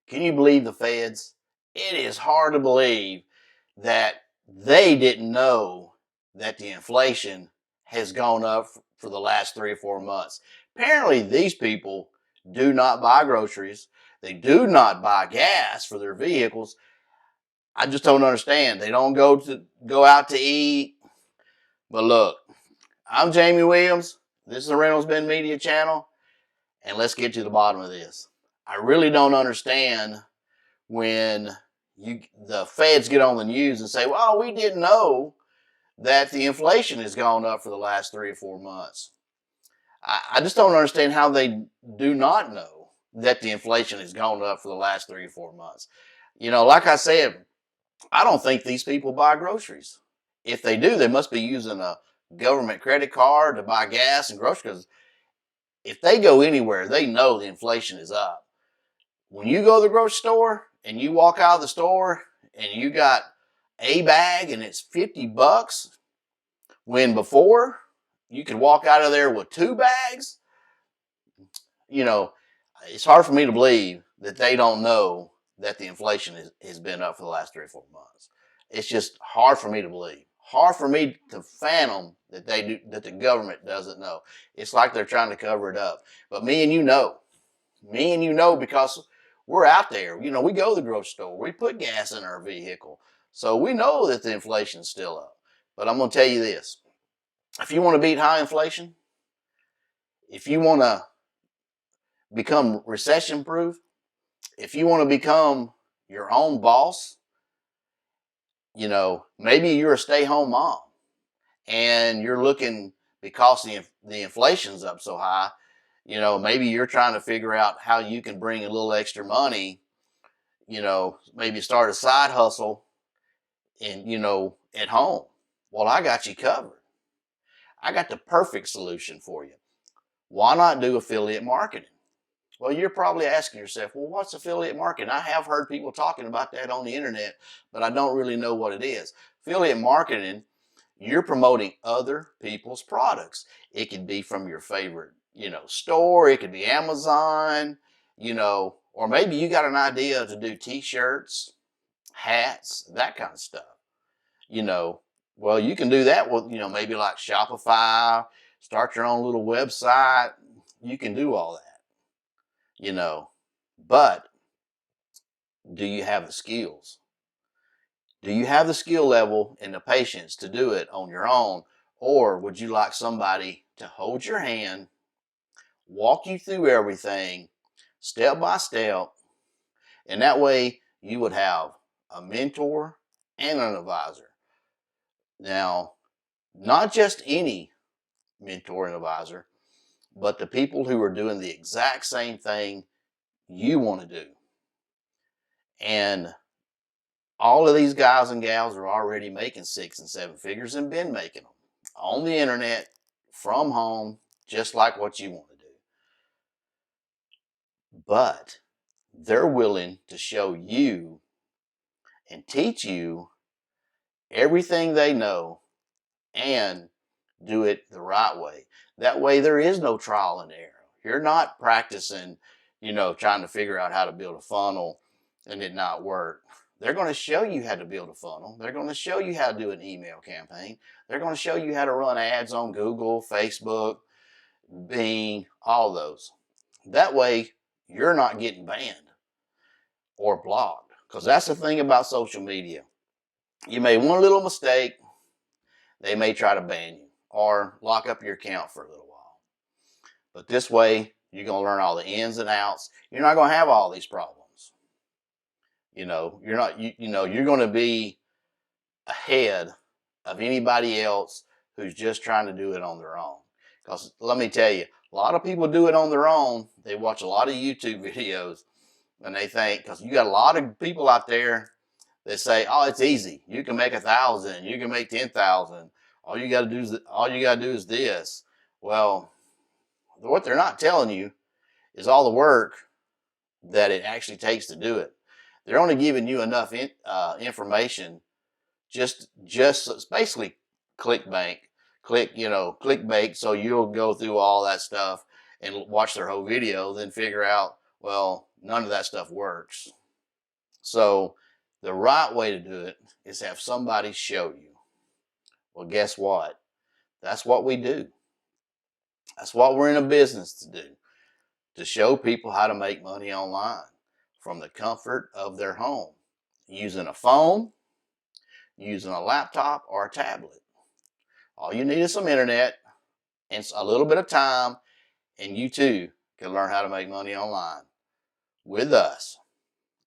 Can you believe the feds? It is hard to believe that they didn't know that the inflation has gone up for the last 3 or 4 months. Apparently, these people do not buy groceries. They do not buy gas for their vehicles. I just don't understand. They don't go out to eat. But look, I'm Jamie Williams. This is the RiddlesBendMedia channel, and let's get to the bottom of this. I really don't understand when the feds get on the news and say, well, we didn't know that the inflation has gone up for the last 3 or 4 months. I just don't understand how they do not know that the inflation has gone up for the last 3 or 4 months. You know, like I said, I don't think these people buy groceries. If they do, they must be using a government credit card to buy gas and groceries. Because if they go anywhere, they know the inflation is up. When you go to the grocery store and you walk out of the store and you got a bag and it's $50, when before you could walk out of there with 2 bags, you know, it's hard for me to believe that they don't know that the inflation has been up for the last 3 or 4 months. It's just hard for me to believe. Hard for me to fathom that that the government doesn't know. It's like they're trying to cover it up. But me and you know. Me and you know, because we're out there. You know, we go to the grocery store. We put gas in our vehicle. So we know that the inflation's still up. But I'm going to tell you this. If you want to beat high inflation, if you want to become recession proof, if you want to become your own boss, you know, maybe you're a stay-home mom and you're looking, because the inflation's up so high, you know, maybe you're trying to figure out how you can bring a little extra money, you know, maybe start a side hustle and, you know, at home. Well, I got you covered. I got the perfect solution for you. Why not do affiliate marketing? Well, you're probably asking yourself, well, what's affiliate marketing? I have heard people talking about that on the internet, but I don't really know what it is. Affiliate marketing, you're promoting other people's products. It could be from your favorite, you know, store. It could be Amazon, you know, or maybe you got an idea to do t-shirts, hats, that kind of stuff. You know, well, you can do that with, you know, maybe like Shopify, start your own little website. You can do all that. You know, but do you have the skills? Do you have the skill level and the patience to do it on your own? Or would you like somebody to hold your hand, walk you through everything step by step, and that way you would have a mentor and an advisor? Now, not just any mentor and advisor, but the people who are doing the exact same thing you want to do. And all of these guys and gals are already making 6 and 7 figures and been making them on the internet, from home, just like what you want to do. But they're willing to show you and teach you everything they know and do it the right way. That way there is no trial and error. You're not practicing, you know, trying to figure out how to build a funnel and it not work. They're going to show you how to build a funnel. They're going to show you how to do an email campaign. They're going to show you how to run ads on Google, Facebook, Bing, all those. That way you're not getting banned or blocked. Because that's the thing about social media. You made one little mistake, they may try to ban you or lock up your account for a little while. But this way, you're going to learn all the ins and outs. You're not going to have all these problems. You know, you're not, you know, you're going to be ahead of anybody else who's just trying to do it on their own. Because let me tell you, a lot of people do it on their own. They watch a lot of YouTube videos and they think, because you got a lot of people out there that say, oh, it's easy. You can make 1,000. You can make 10,000. All you got to do is this. Well, what they're not telling you is all the work that it actually takes to do it. They're only giving you enough information, just basically clickbait, so you'll go through all that stuff and watch their whole video, then figure out, well, none of that stuff works. So the right way to do it is have somebody show you. Well, guess what? That's what we do. That's what we're in a business to do, to show people how to make money online from the comfort of their home, using a phone, using a laptop, or a tablet. All you need is some internet and a little bit of time, and you too can learn how to make money online with us.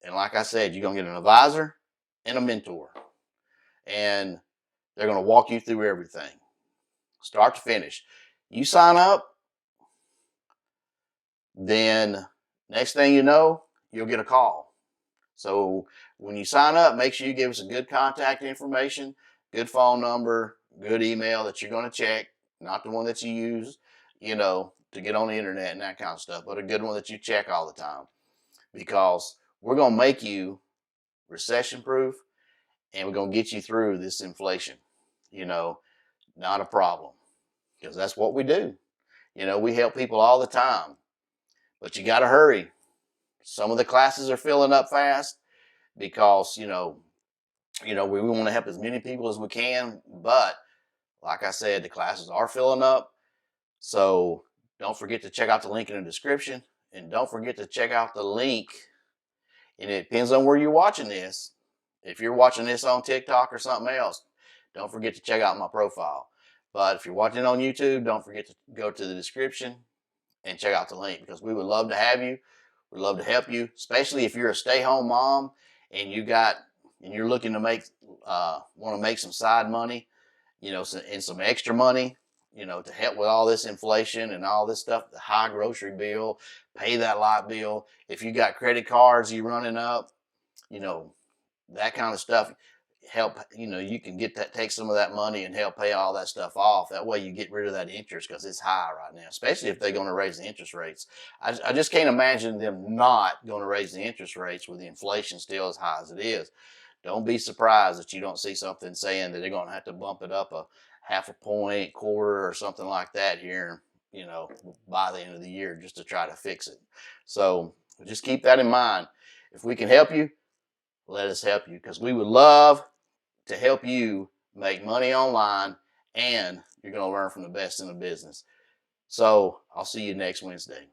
And like I said, you're going to get an advisor and a mentor, and they're going to walk you through everything, start to finish. You sign up, then next thing you know, you'll get a call. So when you sign up, make sure you give us a good contact information, good phone number, good email that you're going to check, not the one that you use, to get on the internet and that kind of stuff, but a good one that you check all the time, because we're going to make you recession proof, and we're going to get you through this inflation. Not a problem, because that's what we do. We help people all the time, but you got to hurry. Some of the classes are filling up fast because, we want to help as many people as we can. But like I said, the classes are filling up. So don't forget to check out the link in the description. And don't forget to check out the link. And it depends on where you're watching this. If you're watching this on TikTok or something else, don't forget to check out my profile. But if you're watching on YouTube, don't forget to go to the description and check out the link, because we would love to have you. We'd love to help you, especially if you're a stay-home mom and you're looking to want to make some side money, and some extra money, to help with all this inflation and all this stuff, the high grocery bill, pay that light bill. If you got credit cards you running up, that kind of stuff, help, you can take some of that money and help pay all that stuff off. That way you get rid of that interest, because it's high right now, especially if they're going to raise the interest rates. I just can't imagine them not going to raise the interest rates with the inflation still as high as it is. Don't be surprised that you don't see something saying that they're going to have to bump it up a half a point, quarter, or something like that here, by the end of the year, just to try to fix it. So just keep that in mind. If we can help you, let us help you, because we would love to help you make money online, and you're going to learn from the best in the business. So I'll see you next Wednesday.